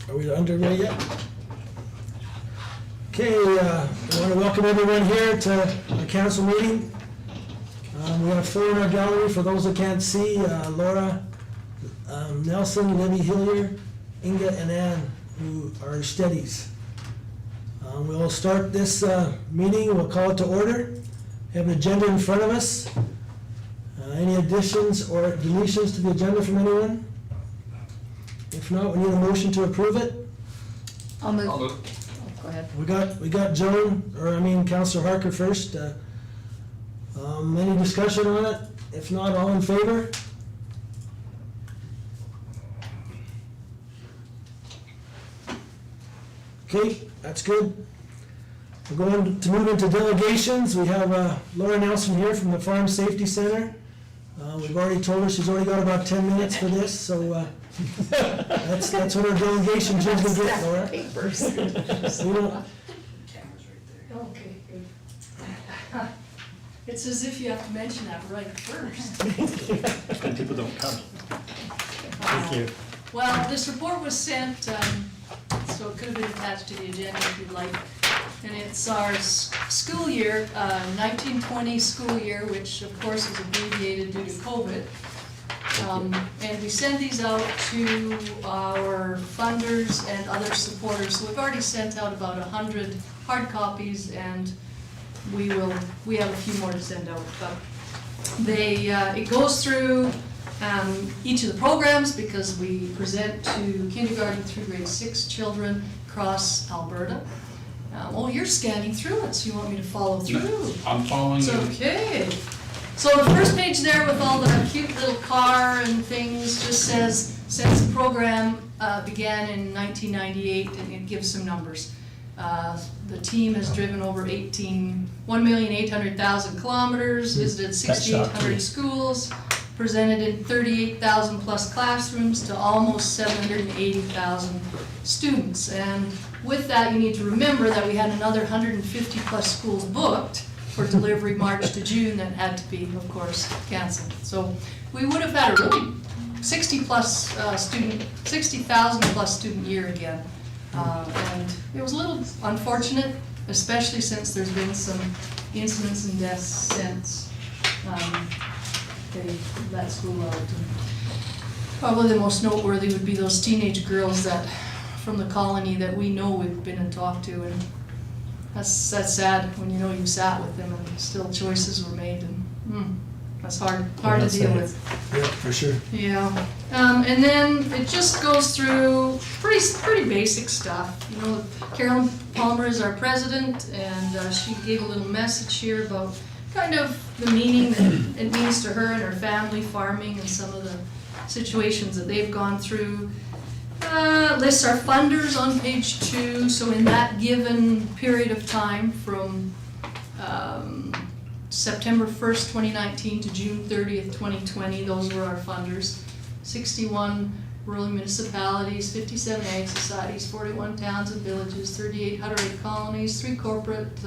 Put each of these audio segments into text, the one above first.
Are we underway yet? Okay, I want to welcome everyone here to our council meeting. We have four in our gallery. For those that can't see, Laura, Nelson, Libby Hillier, Inga, and Ann, who are steadies. We'll start this meeting. We'll call it to order. We have an agenda in front of us. Any additions or deletions to the agenda from anyone? If not, we need a motion to approve it. I'll move. I'll move. Oh, go ahead. We got Councilor Harker first. Any discussion on it? If not, all in favor? Okay, that's good. We're going to move into delegations. We have Laura Nelson here from the Farm Safety Center. We've already told her she's already got about 10 minutes for this, so that's what our delegation usually get, Laura. Papers. We don't- Okay, good. It's as if you have to mention that right first. And people don't come. Thank you. Well, this report was sent, so it could have been attached to the agenda if you'd like. And it's our school year, 1920 school year, which of course is abbreviated due to COVID. And we send these out to our funders and other supporters. So we've already sent out about 100 hard copies, and we have a few more to send out. But it goes through each of the programs, because we present to kindergarten through grade 6 children across Alberta. You're scanning through it, so you want me to follow through? I'm following It's you. okay. So the first page there with all the cute little car and things just says, since the program began in 1998, and it gives some numbers. The team has driven over 1,800,000 kilometers, visited 6,800 schools, presented in 38,000 plus classrooms to almost 780,000 students. And with that, you need to remember that we had another 150 plus schools booked for delivery March to June that had to be, of course, canceled. So we would have had a really 60,000 plus student year again. And it was a little unfortunate, especially since there's been some incidents and deaths since they let school out. And probably the most noteworthy would be those teenage girls from the colony that we know we've been and talked to, and that's sad when you know you sat with them and still choices were made, and that's hard to deal with. Yeah, for sure. Yeah, and then it just goes through pretty basic stuff. You know, Carolyn Palmer is our president, and she gave a little message here about kind of the meaning that it means to her and her family, farming, and some of the situations that they've gone through. Lists our funders on page 2, so in that given period of time from September 1st, 2019 to June 30th, 2020, those were our funders. 61 rural municipalities, 57 ag societies, 41 towns and villages, 38 Hutterite colonies, 3 corporate.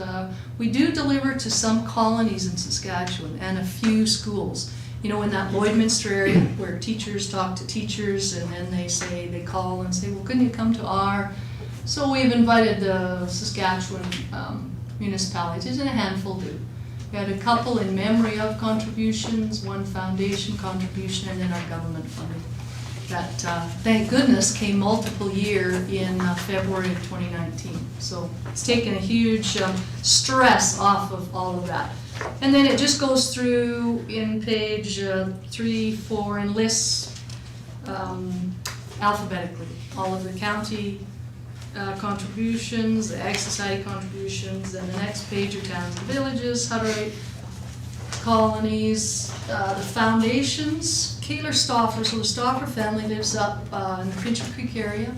We do deliver to some colonies in Saskatchewan and a few schools. You know, in that Lloydminster area where teachers talk to teachers, and then they call and say, well, couldn't you come to our? So we've invited the Saskatchewan municipalities, and a handful do. We had a couple in memory of contributions, 1 foundation contribution, and then our government funding. That, thank goodness, came multiple year in February of 2019. So it's taken a huge stress off of all of that. And then it just goes through in page 3, 4, and lists alphabetically all of the county contributions, the Ag Society contributions, and the next page are towns and villages, Hutterite colonies, the foundations. Kaylor Stauffer, so the Stauffer family lives up in the Pincher Creek area,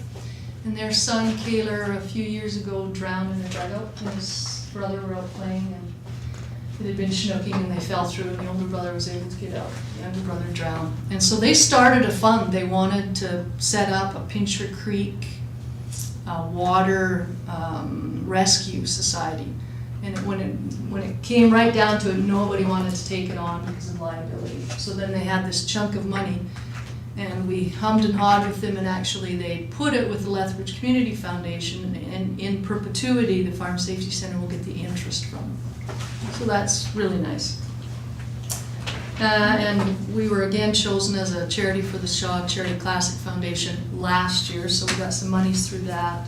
and their son Kaylor a few years ago drowned in a dugout, and his brother were out playing, and they'd been schnooking and they fell through, and the older brother was able to get out. The younger brother drowned. And so they started a fund. They wanted to set up a Pincher Creek water rescue society. And when it came right down to it, nobody wanted to take it on because of liability. So then they had this chunk of money And we hummed and hawed with them, and actually they put it with the Lethbridge Community Foundation, and in perpetuity, the Farm Safety Center will get the interest from it. So that's really nice. And we were again chosen as a charity for the Shaw Charity Classic Foundation last year, so we got some monies through that.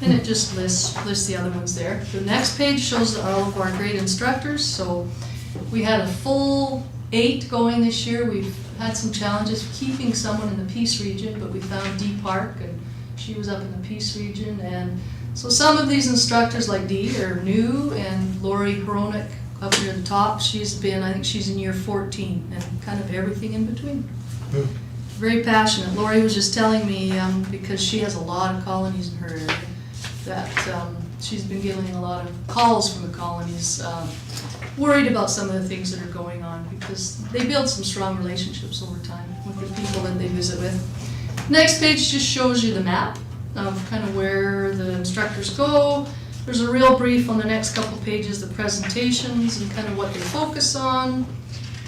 And it just lists the other ones there. The next page shows all of our great instructors. So we had a full 8 going this year. We've had some challenges keeping someone in the Peace region, but we found Dee Park, and she was up in the Peace region. And so some of these instructors like Dee are new, and Lori Hronik up near the top, I think she's in year 14, and kind of everything in between. Very passionate. Lori was just telling me, because she has a lot of colonies in her area, that she's been getting a lot of calls from the colonies, worried about some of the things that are going on, because they build some strong relationships over time with the people that they visit with. Next page just shows you the map of kind of where the instructors go. There's a real brief on the next couple pages, the presentations and kind of what they focus on.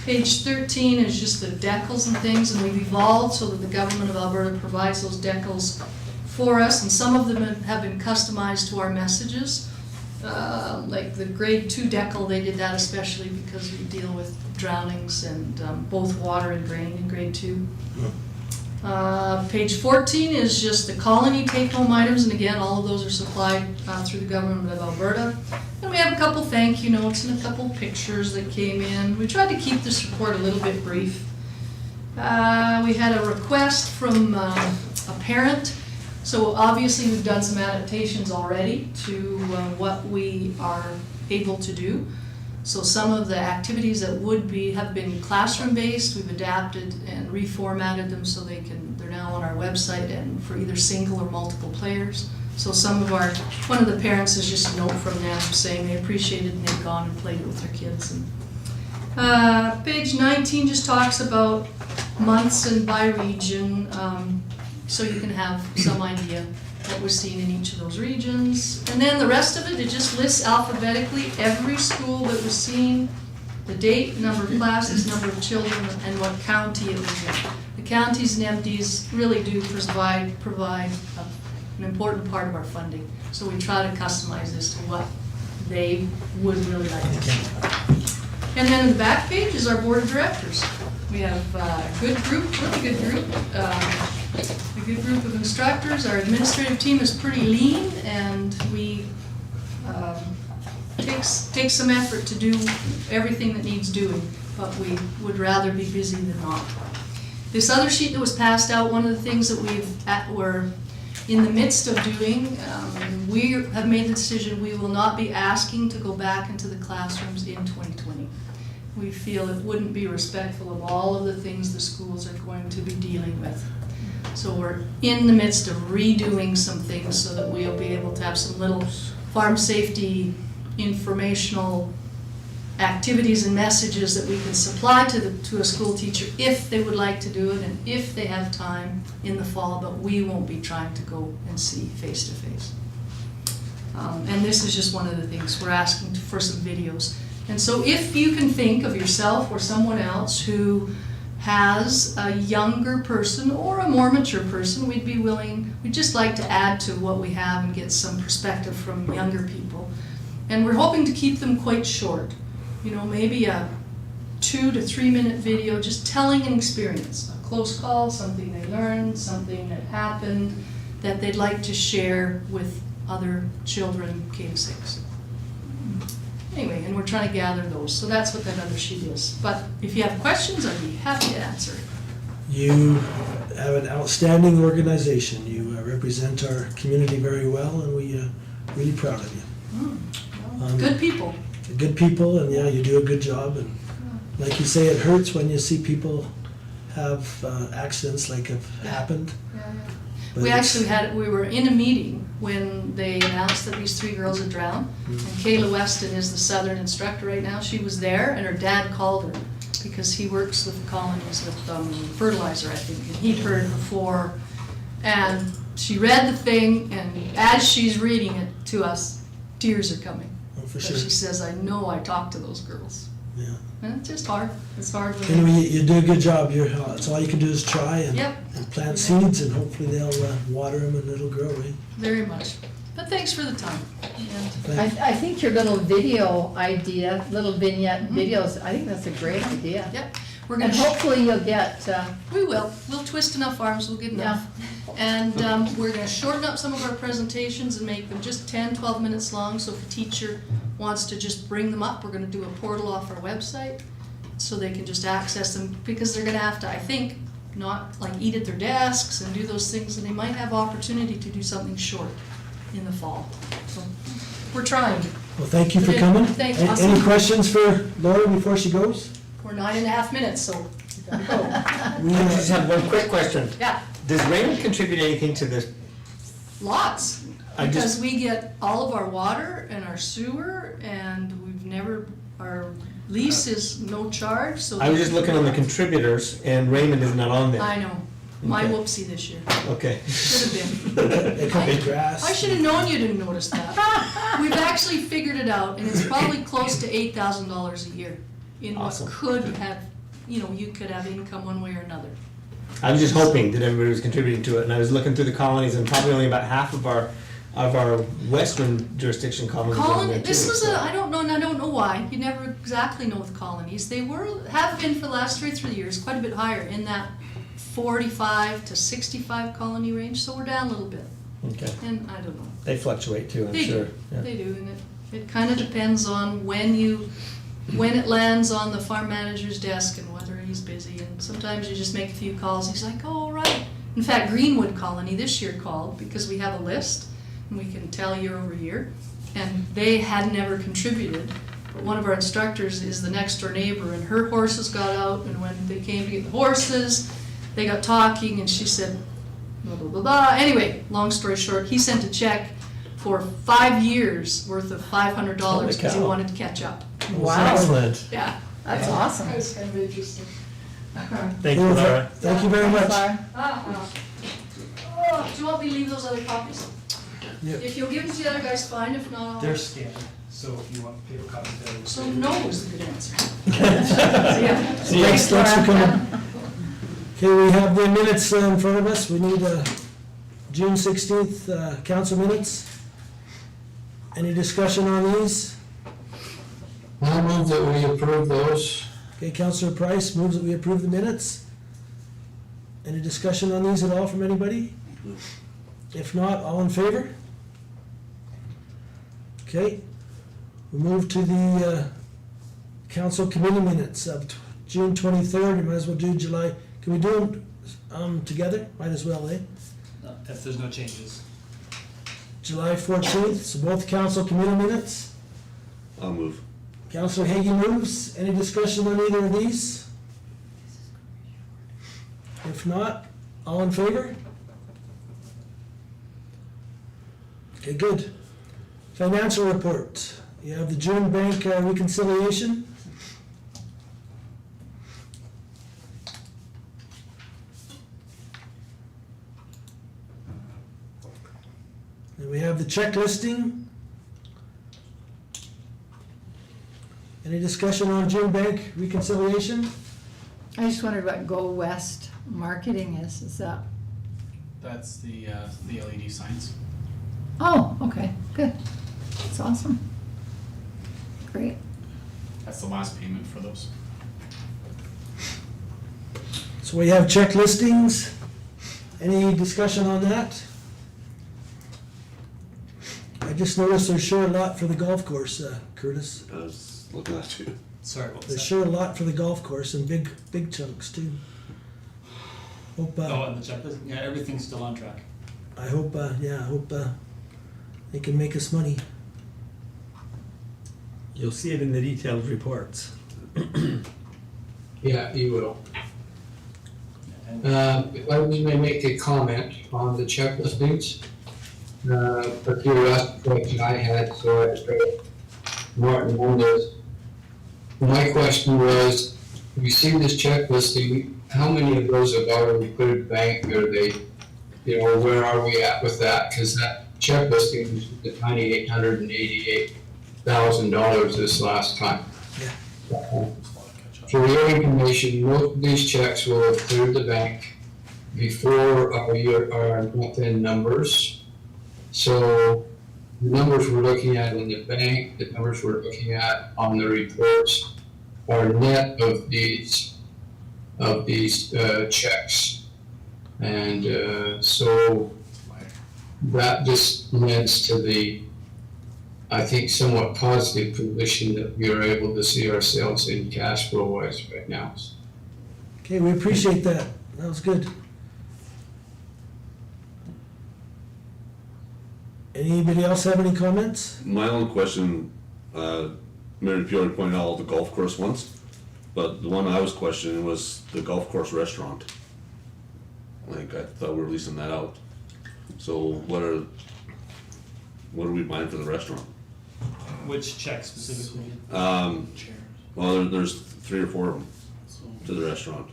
Page 13 is just the decals and things, and we've evolved so that the government of Alberta provides those decals for us, and some of them have been customized to our messages. Like the grade 2 decal, they did that especially because we deal with drownings and both water and grain in grade 2. Page 14 is just the colony take-home items, and again, all of those are supplied through the government of Alberta. And we have a couple thank you notes and a couple pictures that came in. We tried to keep this report a little bit brief. We had a request from a parent. So obviously we've done some adaptations already to what we are able to do. So some of the activities that have been classroom-based, we've adapted and reformatted them so they're now on our website and for either single or multiple players. So one of the parents is just a note from them saying they appreciate it and they've gone and played it with their kids. And page 19 just talks about months and by region, so you can have some idea what was seen in each of those regions. And then the rest of it just lists alphabetically every school that was seen, the date, number of classes, number of children, and what county it was in. The counties and MDs really do provide an important part of our funding. So we try to customize this to what they would really like to see. And then the back page is our board of directors. We have a good group, really good group. A good group of instructors. Our administrative team is pretty lean, and we takes some effort to do everything that needs doing, but we would rather be busy than not. This other sheet that was passed out, one of the things that we're in the midst of doing, we have made the decision we will not be asking to go back into the classrooms in 2020. We feel it wouldn't be respectful of all of the things the schools are going to be dealing with. So we're in the midst of redoing some things so that we'll be able to have some little farm safety informational activities and messages that we can supply to a school teacher if they would like to do it and if they have time in the fall, but we won't be trying to go and see face to face. And this is just one of the things we're asking for, some videos. And so if you can think of yourself or someone else who has a younger person or a more mature person, we'd just like to add to what we have and get some perspective from younger people. And we're hoping to keep them quite short. You know, maybe a 2 to 3 minute video just telling an experience, a close call, something they learned, something that happened that they'd like to share with other children K to 6. Anyway, and we're trying to gather those, so that's what that other sheet is. But if you have questions, I'd be happy to answer. You have an outstanding organization. You represent our community very well, and we're really proud of you. Good people. Good people, and yeah, you do a good job. And like you say, it hurts when you see people have accidents like have happened. But we were in a meeting when they announced that these 3 girls had drowned. And Kayla Weston is the southern instructor right now. She was there, and her dad called her because he works with the colonies with fertilizer, I think, and he'd heard it before. And she read the thing, and as she's reading it to us, tears are coming. for But sure. she says, I know I talked to those girls. Yeah. And it's just hard, it's hard. with- Anyway, you do a good job. That's all you can do is try and Yep, plant seeds, and hopefully they'll water them and it'll grow, right? very much. But thanks for the time. And I think your little video idea, little vignette videos, I think that's a great idea. Yep, we're And gonna, hopefully you'll get, we will, we'll twist enough arms, we'll get enough. And we're gonna shorten up some of our presentations and make them just 10, 12 minutes long, so if a teacher wants to just bring them up, we're gonna do a portal off our website, so they can just access them, because they're gonna have to, I think, not like eat at their desks and do those things, and they might have opportunity to do something short in the fall. So, we're trying. Well, thank you for coming. Thanks, Any awesome. questions for Laura before she goes? We're 9.5 minutes, so we gotta go. We, I just have one quick question. Yeah, Does Raymond contribute anything to this? lots, I because just- we get all of our water and our sewer, and we've never, our lease is no charge, so. I was just looking on the contributors, and Raymond is not on there. I know, my Okay. whoopsie this year, Okay. should have been. they cut the grass. I should have known you didn't notice that. We've actually figured it out, and it's probably close to $8,000 a year in what Awesome. could have, you could have income one way or another. I was just hoping that everybody was contributing to it, and I was looking through the colonies, and probably only about half of our western jurisdiction colonies are on there too. This was so- I don't know, and I don't know why, you never exactly know with colonies. They have been for the last 3 years, quite a bit higher, in that 45 to 65 colony range, so we're down a little bit, Okay. and I don't know. They fluctuate too, I'm They sure. do, Yeah. they do, and it kind of depends on when it lands on the farm manager's desk and whether he's busy, and sometimes you just make a few calls, he's like, oh, right. In fact, Greenwood Colony this year called, because we have a list, and we can tell year over year, and they had never contributed, but one of our instructors is the next door neighbor, and her horses got out, and when they came to get the horses, they got talking, and she said, blah, blah, blah, blah. Anyway, long story short, he sent a check for 5 years worth of $500 Holy because he cow. wanted to catch up. wow, Excellent. Yeah. that's awesome. That was kind of interesting. Thank you, Laura. Thank you very much. Laura. Oh, do you want me to leave those other copies? Yeah. If you'll give them to the other guys, fine, if not, I'll. They're scanned, so if you want paper copies, they're. So no is the good answer. Yeah. Thanks for coming. Okay, we have the minutes in front of us. We need June 16th council minutes. Any discussion on these? I'll move that we approve those. Okay, Councillor Price moves that we approve the minutes. Any discussion on these at all from anybody? If not, all in favor? Okay, we move to the council committee minutes of June 23rd. You might as well do July. Can we do them together? Might as well, eh? If there's no changes. July 14th, so both council committee minutes. I'll move. Councillor Hagan moves. Any discussion on either of these? If not, all in favor? Okay, good. Financial report. You have the June bank reconciliation. And we have the check listing. Any discussion on June bank reconciliation? I just wondered what Go West marketing is that? That's the LED signs. Oh, okay, good. That's awesome. Great. That's the last payment for those. So we have check listings. Any discussion on that? I just noticed there's sure a lot for the golf course, Curtis. I was looking at you. Sorry, what was There's that? sure a lot for the golf course and big chunks too. Hope, Oh, and the checklist, yeah, everything's still on track. I hope they can make us money. You'll see it in the detailed reports. Yeah, you will. And If I may make a comment on the check listings, a curiosity question I had, so I started Martin on this. My question was, if you see this check listing, how many of those have already put in bank? Are they, where are we at with that? Because that check listing was $9,888,000 this last time. Yeah. For your information, most of these checks will have cleared the bank before our month-end numbers. So the numbers we're looking at in the bank, the numbers we're looking at on the reports are net of these checks. And so that just lends to the, I think, somewhat positive position that we are able to see ourselves in cash flow wise right now. Okay, we appreciate that. That was good. Anybody else have any comments? My only question, Mary Peoria pointed out all the golf course ones, but the one I was questioning was the golf course restaurant. Like, I thought we were leasing that out. So what are we buying for the restaurant? Which check specifically? Chairs. Well, there's 3 or 4 of them to the restaurant.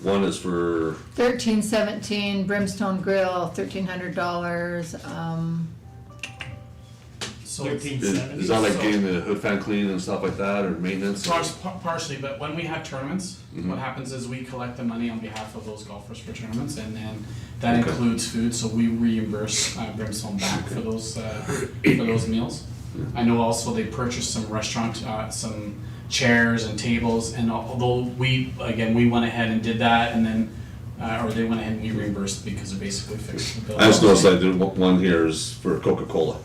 One is for, 1317 Brimstone Grill, $1,300. So it's 1370. is that like So- getting the hood fan clean and stuff like that, or maintenance? partially, but when we have tournaments, Mhm. what happens is we collect the money on behalf of those golfers for tournaments, and then that Okay. includes food, so we reimburse Brimstone back for those meals. I know also they purchased some restaurant, some chairs and tables, and although we went ahead and did that, and then, or they went ahead and we reimbursed because it basically fixed the bill. I just noticed that the one here is for Coca-Cola.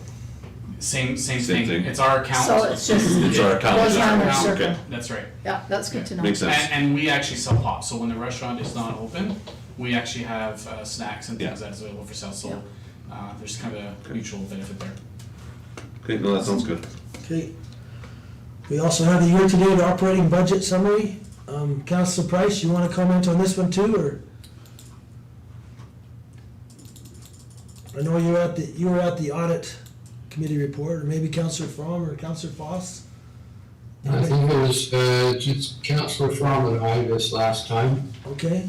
Same Same thing, thing. it's our account. So it's just, It's our account. goes It's our around the account. circle. Okay. That's right. Yeah, that's good to know. Makes sense. And we actually sell pop, so when the restaurant is not open, we actually have snacks and things Yeah. that's available for sale, so there's kind of a mutual benefit there. Okay, no, that sounds good. Okay. We also have the year-to-date operating budget summary. Councilor Price, you want to comment on this one too, or? I know you were at the audit committee report, or maybe Councilor Fromm or Councilor Foss? I think it was just Councillor Fromm and I this last time. Okay,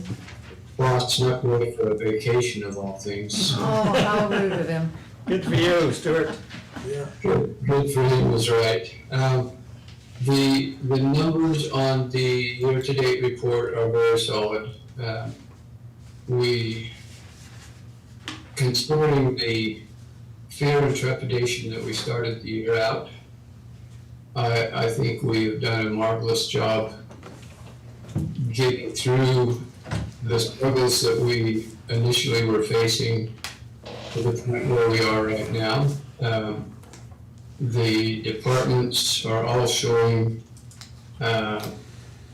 Ross snuck away for a vacation of all things. Oh, how rude of him. Good for you, Stuart. yeah. Good for him was right. The numbers on the year-to-date report are very solid. We, considering the fear and trepidation that we started the year out, I think we've done a marvelous job getting through the struggles that we initially were facing to the point where we are right now. The departments are all showing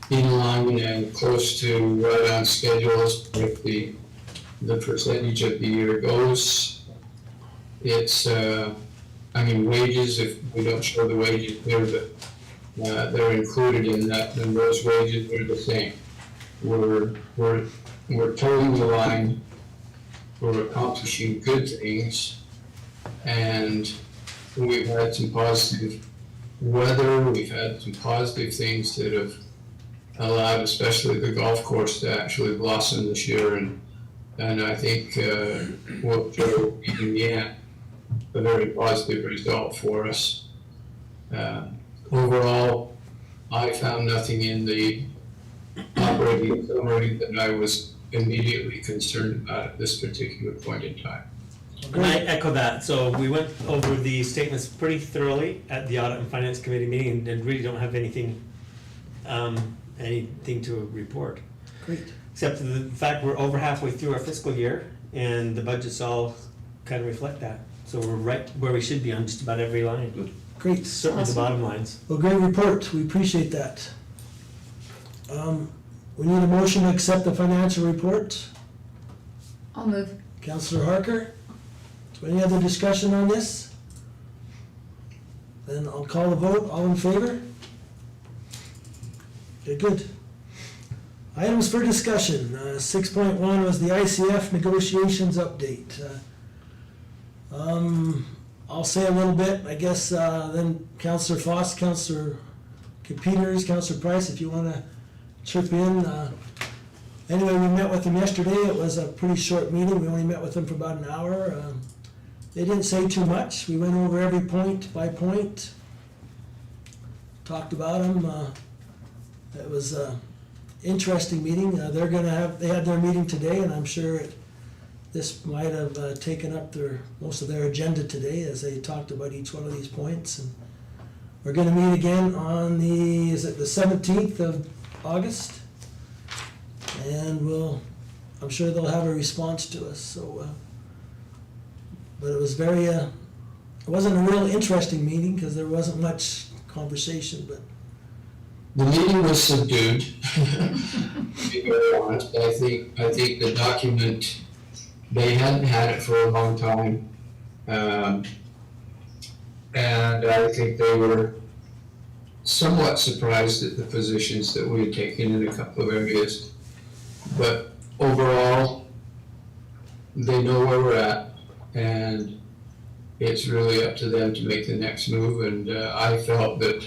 in line and close to right on schedule as if the percentage of the year goes. It's, wages, if we don't show the wages here, but they're included in that, and those wages are the same. We're toeing the line, we're accomplishing good things, and we've had some positive weather, we've had some positive things that have allowed especially the golf course to actually blossom this year, and I think will show in the end a very positive result for us. Overall, I found nothing in the operating summary that I was immediately concerned about at this particular point in time. And I echo that. So we went over the statements pretty thoroughly at the Audit and Finance Committee meeting and really don't have anything to report. Great. Except for the fact we're over halfway through our fiscal year and the budgets all kind of reflect that. So we're right where we should be on just about every line, Great. certainly the bottom lines. Well, great report. We appreciate that. We need a motion to accept the financial report. I'll move. Councillor Harker, is there any other discussion on this? Then I'll call the vote. All in favor? Okay, good. Items for discussion. 6.1 was the ICF negotiations update. I'll say a little bit, I guess, then Councillor Foss, Councillor Peters, Councillor Price, if you want to chip in. Anyway, we met with them yesterday. It was a pretty short meeting. We only met with them for about an hour. They didn't say too much. We went over every point by point, talked about them. It was a interesting meeting. They had their meeting today, and I'm sure this might have taken up most of their agenda today as they talked about each one of these points. And we're gonna meet again on the 17th of August? And I'm sure they'll have a response to us, so, but it was it wasn't a real interesting meeting, because there wasn't much conversation, but The meeting was subdued, to be very honest. I think the document, they hadn't had it for a long time. And I think they were somewhat surprised at the positions that we had taken in a couple of areas. But overall, they know where we're at, and it's really up to them to make the next move. And I felt that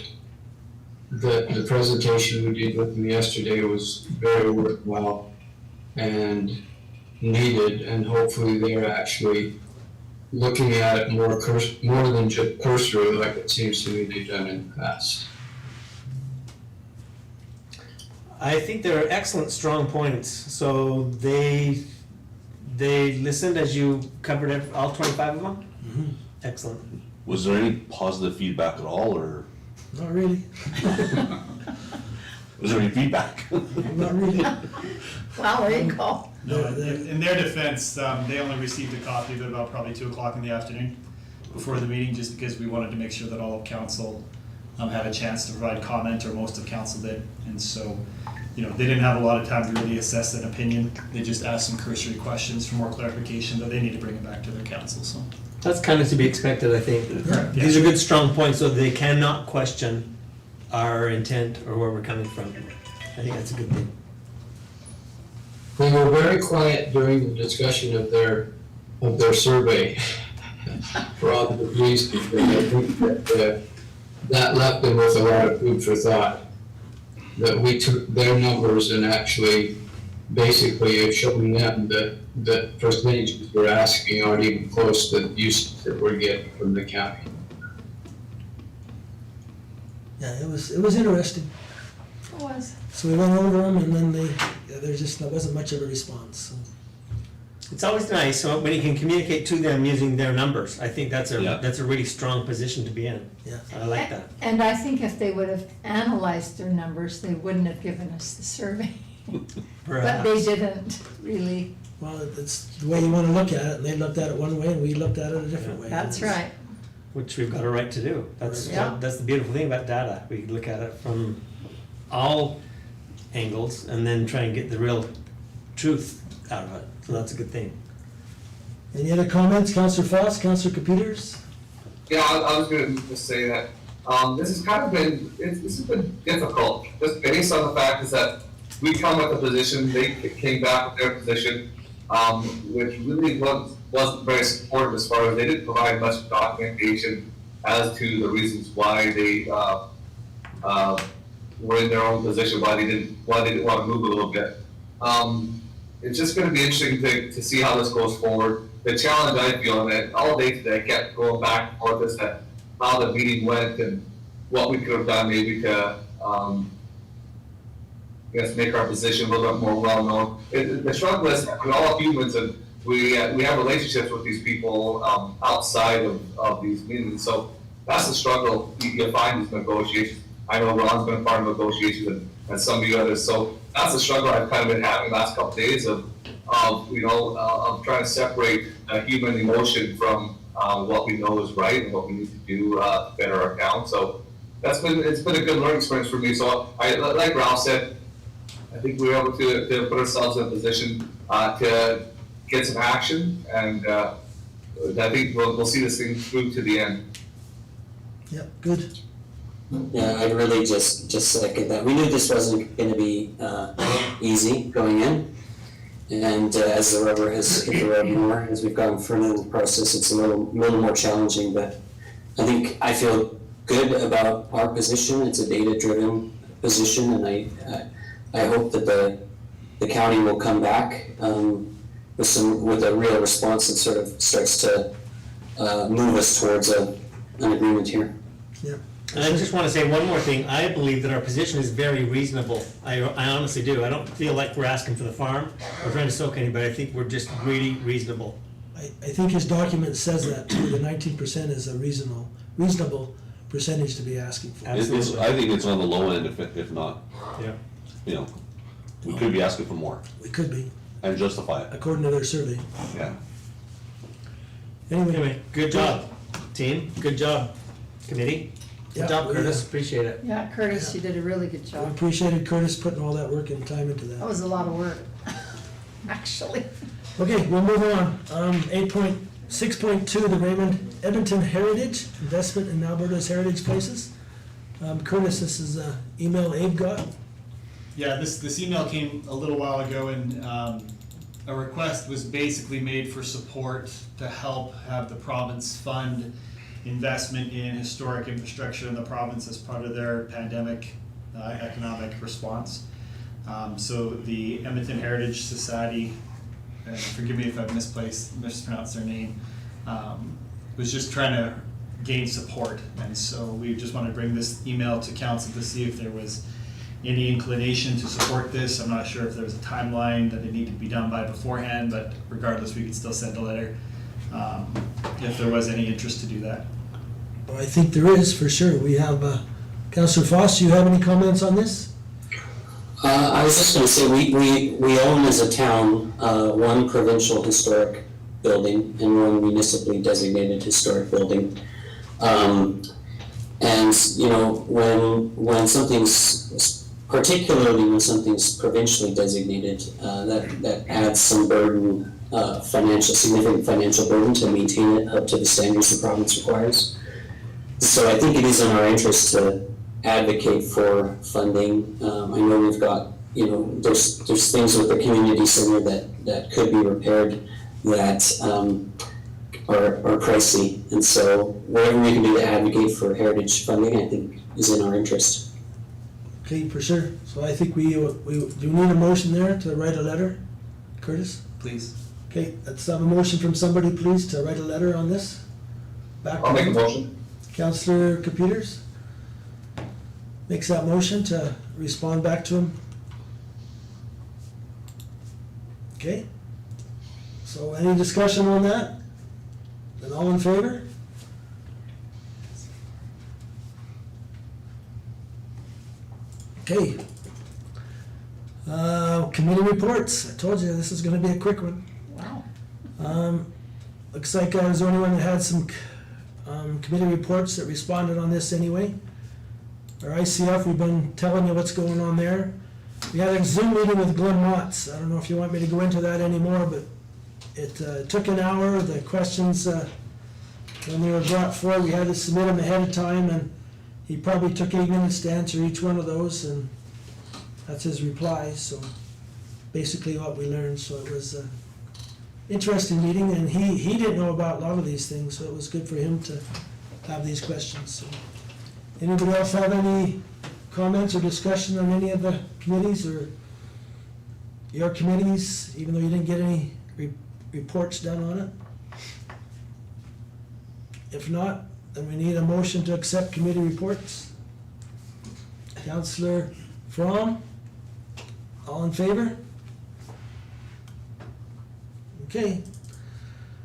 the presentation we did with them yesterday was very worthwhile and needed, and hopefully they're actually looking at it more than just cursory, like it seems to me they've done in the past. I think there are excellent, strong points. So they listened as you covered all 25 of them? Mm-hmm. Excellent. Was there any positive feedback at all, or not really. was there any feedback? Not really. Well, there you go. No, in their defense, they only received a copy of it about probably 2 o'clock in the afternoon before the meeting, just because we wanted to make sure that all of council had a chance to provide comment, or most of council did. And so, they didn't have a lot of time to really assess an opinion. They just asked some cursory questions for more clarification, but they need to bring it back to their council, so. That's kind of to be expected, I think. Correct, These yeah. are good, strong points, so they cannot question our intent or where we're coming from. I think that's a good thing. They were very quiet during the discussion of their survey for all the police people. I think that left them with a lot of food for thought. That we took their numbers and actually basically showing them the percentages we're asking aren't even close to the usage that we're getting from the county. Yeah, it was interesting. It was. So we went over them, and then there wasn't much of a response, so. It's always nice when you can communicate to them using their numbers. I think that's a really strong position to be in. Yeah. I like that. And I think if they would have analyzed their numbers, they wouldn't have given us the survey. But they didn't really. Well, it's the way you want to look at it, and they looked at it one way, and we looked at it a different way. That's right. Which we've got a right to do. That's Yeah. that's the beautiful thing about data. We look at it from all angles and then try and get the real truth out of it. So that's a good thing. Any other comments, Councillor Foss, Councillor Capeters? Yeah, I was going to just say that this has kind of been difficult, just based on the fact is that we come with a position, they came back with their position, which really wasn't very supportive as far as they didn't provide much documentation as to the reasons why they were in their own position, why they didn't want to move a little bit. It's just going to be interesting to see how this goes forward. The challenge I feel, and all day today I kept going back and forth, is that how the meeting went and what we could have done maybe to, make our position a little bit more well known. The struggle is we're all humans, and we have relationships with these people outside of these meetings. So that's the struggle you find these negotiations. I know Ron's been part of negotiations and some of you others. So that's the struggle I've kind of been having the last couple of days of trying to separate human emotion from what we know is right and what we need to do to better our account. So it's been a good learning experience for me. So like Ralph said, I think we were able to put ourselves in a position to get some action, and I think we'll see this thing through to the end. Yep, good. Yeah, I'd really just second that. We knew this wasn't going to be easy going in, and as the rubber has hit the road more, as we've gone further in the process, it's a little more challenging. But I feel good about our position. It's a data-driven position, and I hope that the county will come back with a real response that sort of starts to move us towards an agreement here. Yeah. And I just want to say one more thing. I believe that our position is very reasonable. I honestly do. I don't feel like we're asking for the farm or trying to soak anybody. I think we're just really reasonable. I think his document says that too, the 19% is a reasonable percentage to be asking for. Absolutely. I think it's on the low end if not, Yeah. you know, we could be asking for more We could be, and justify it, according to their survey. yeah. Anyway, good job, team. Good job, committee. Yeah, Good job, we, Curtis. Appreciate it. Yeah, Curtis, you did a really good We job. appreciated Curtis putting all that work and time into That that. was a lot of work, actually. Okay, we'll move on. 6.2, the Raymond Edmonton Heritage, investment in Alberta's heritage places. Curtis, this is an email Abe got. Yeah, this email came a little while ago, and a request was basically made for support to help have the province fund investment in historic infrastructure in the province as part of their pandemic economic response. So the Edmonton Heritage Society, and forgive me if I've mispronounced their name, was just trying to gain support. And so we just want to bring this email to council to see if there was any inclination to support this. I'm not sure if there was a timeline that it needed to be done by beforehand, but regardless, we could still send a letter if there was any interest to do that. Well, I think there is, for sure. We have, Councillor Foss, do you have any comments on this? I was just gonna say, we own as a town, one provincial historic building and one municipally designated historic building. And, you know, when something's, particularly when something's provincially designated, that adds some burden, significant financial burden to maintain it up to the standards the province requires. So I think it is in our interest to advocate for funding. I know we've got, you know, there's things with the community center that could be repaired that are pricey. And so whatever we can do to advocate for heritage funding, I think is in our interest. Okay, for sure. So I think we do we need a motion there to write a letter, Curtis? Please. Okay, let's have a motion from somebody, please, to write a letter on this. Back I'll to make a you. motion. Councillor Capeters makes that motion to respond back to him. Okay? So any discussion on that? Then all in favor? Okay. Committee reports. I told you this is gonna be a quick one. Wow. Looks like I was the only one that had some committee reports that responded on this anyway. Our ICF, we've been telling you what's going on there. We had a Zoom meeting with Glenn Motts. I don't know if you want me to go into that anymore, but it took an hour. The questions, when they were brought forward, we had to submit them ahead of time, and he probably took 8 minutes to answer each one of those, and that's his reply. So basically what we learned. So it was interesting meeting, and he didn't know about a lot of these things, so it was good for him to have these questions. So, anybody else have any comments or discussion on any of the committees or your committees, even though you didn't get any reports done on it? If not, then we need a motion to accept committee reports. Councillor Fromm, all in favor? Okay,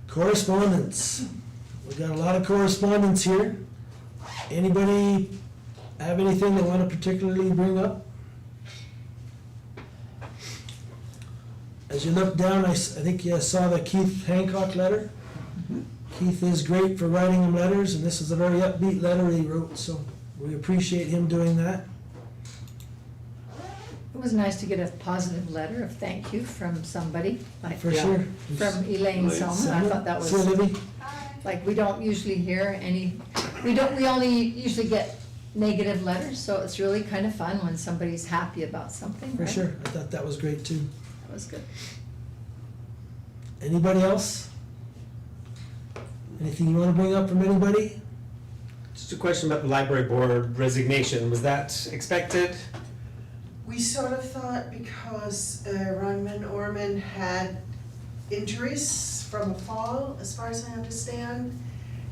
correspondence. We've got a lot of correspondence here. Anybody have anything they want to particularly bring up? As you look down, I think you saw the Keith Hancock letter. Keith is great for writing him letters, and this is a very upbeat letter he wrote, so we appreciate him doing that. It was nice to get a positive letter of thank you from somebody, like For sure. from Elaine Selman. I thought that was, See you, Libby? like, we don't usually hear any, we only usually get negative letters, so it's really kind of fun when somebody's happy about something, For right? sure, I thought that was great too. That was good. Anybody else? Anything you want to bring up from anybody? Just a question about the library board resignation. Was that expected? We sort of thought because Raymond had injuries from a fall, as far as I understand,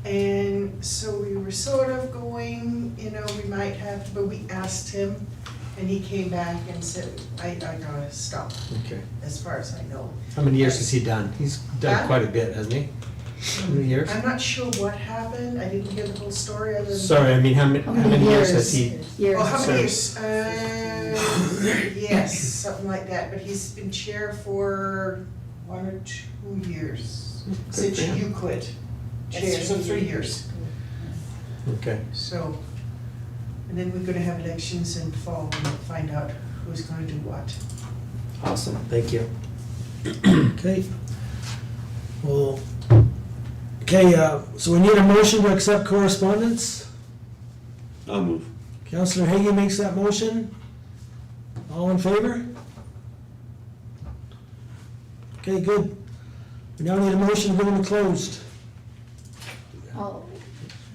And so we were sort of going, you know, we might have, but we asked him, and he came back and said, I gotta stop, Okay. as far as I know. How many years has he done? He's done Huh? quite a bit, hasn't he? How many years? I'm not sure what happened, I didn't hear the whole story other than. Sorry, I mean, how many years has he? Years. Oh, how many served? years? Yes, something like that, but he's been chair for 1 or 2 years, since for him. you quit. Chair, so 3 years, Okay. so. And then we're gonna have elections in fall and find out who's gonna do what. Awesome, thank you. Okay. Well, okay, so we need a motion to accept correspondence. I'll move. Councillor Hagy makes that motion. All in favor? Okay, good. We now need a motion to go into closed. Oh,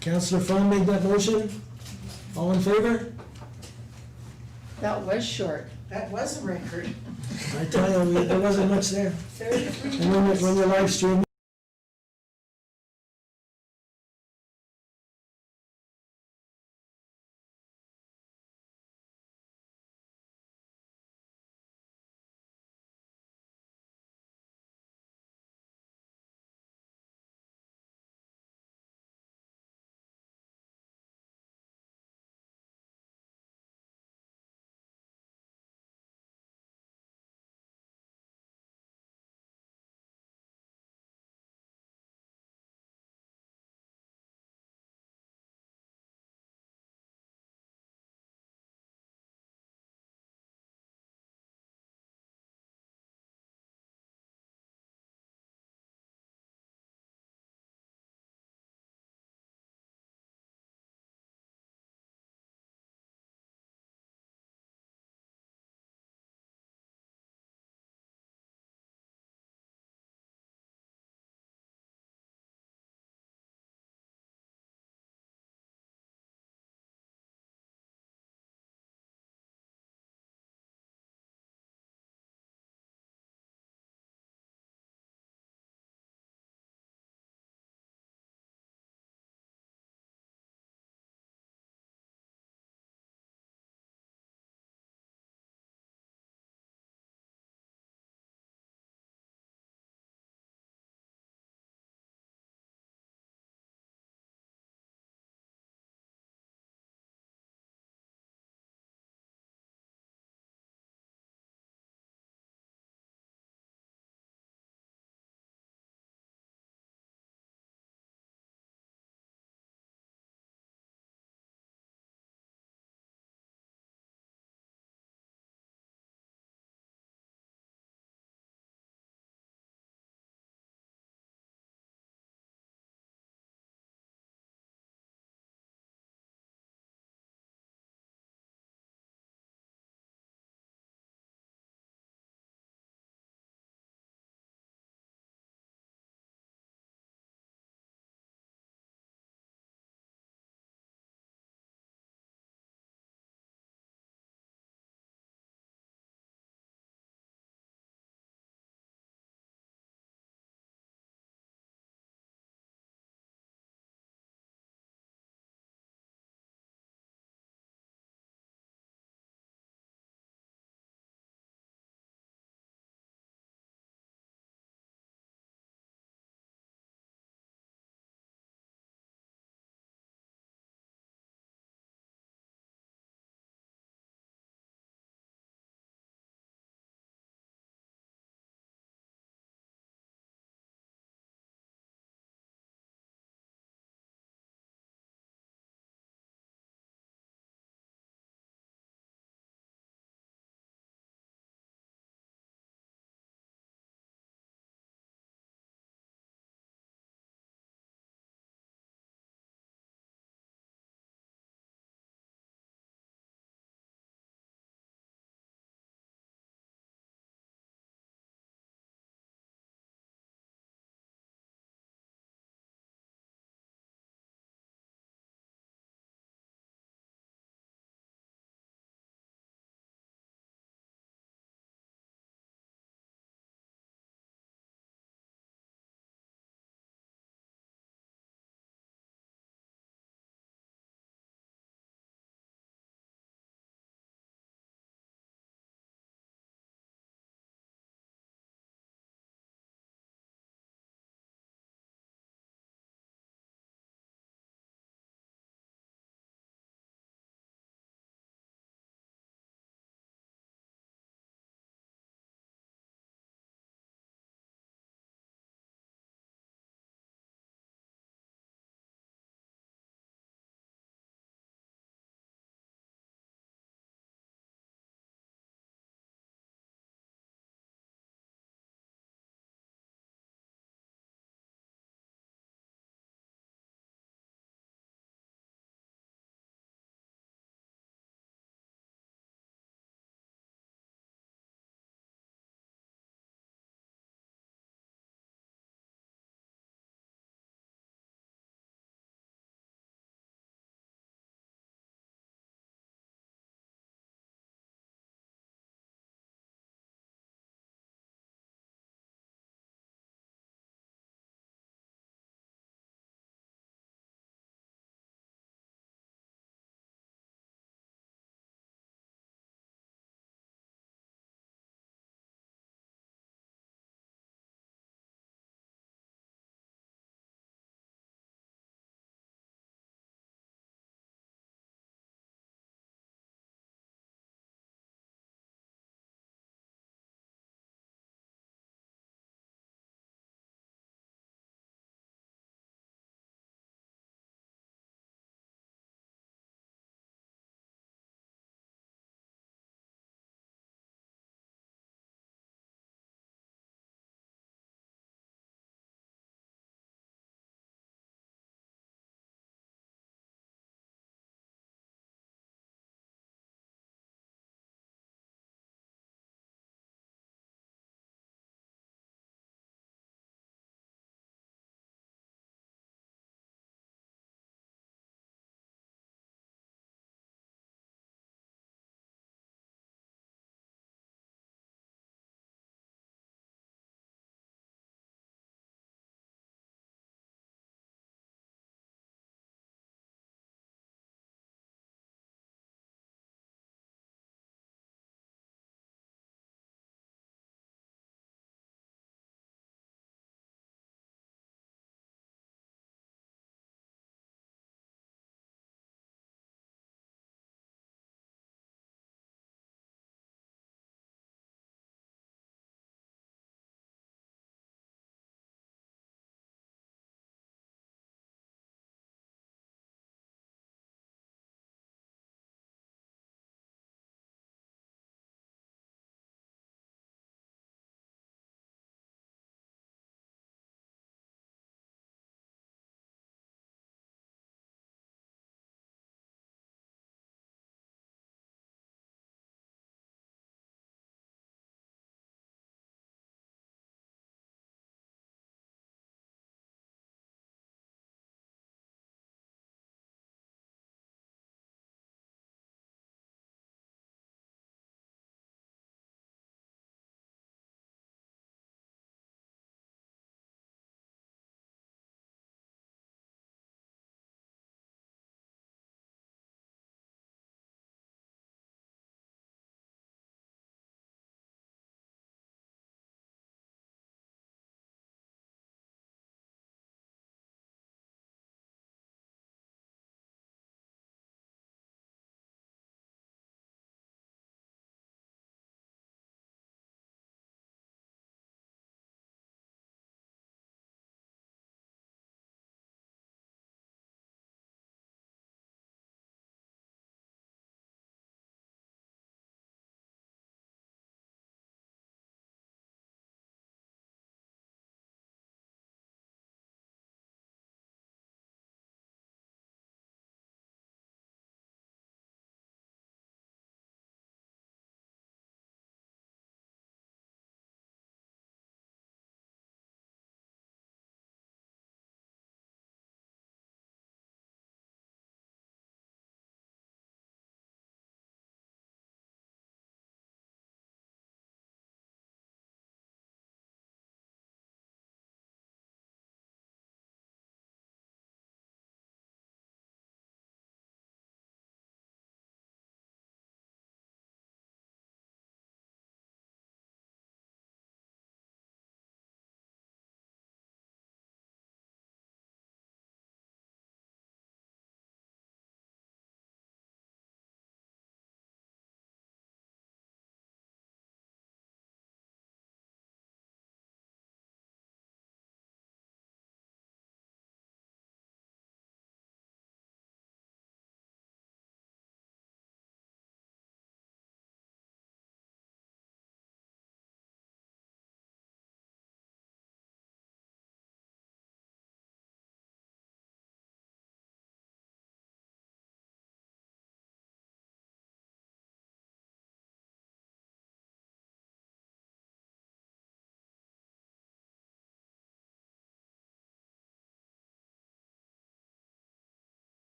Councillor Fung made that motion. All in favor? that was short. That was a record, I tell you, there wasn't much there. 33 And when you live stream,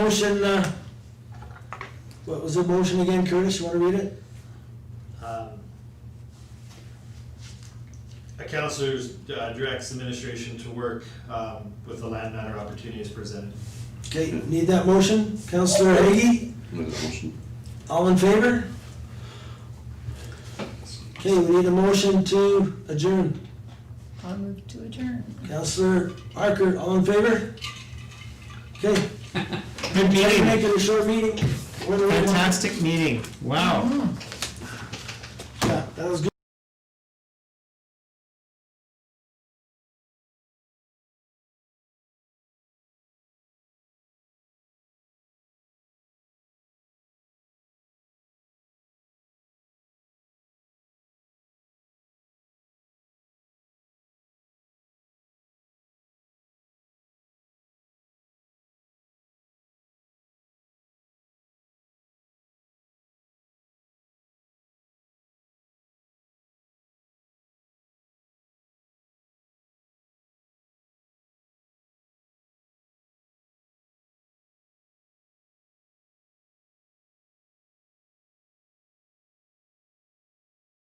motion, what was the motion again, Curtis, you wanna read it? A councilor directs administration to work with the land matter opportunities presented. Okay, need that motion? Councillor Hagee, Make a motion. all in favor? Okay, we need a motion to adjourn. I'll move to adjourn. Councillor Harker, all in favor? Okay, Good meeting, make it a short meeting. fantastic meeting, wow. Yeah, that was good.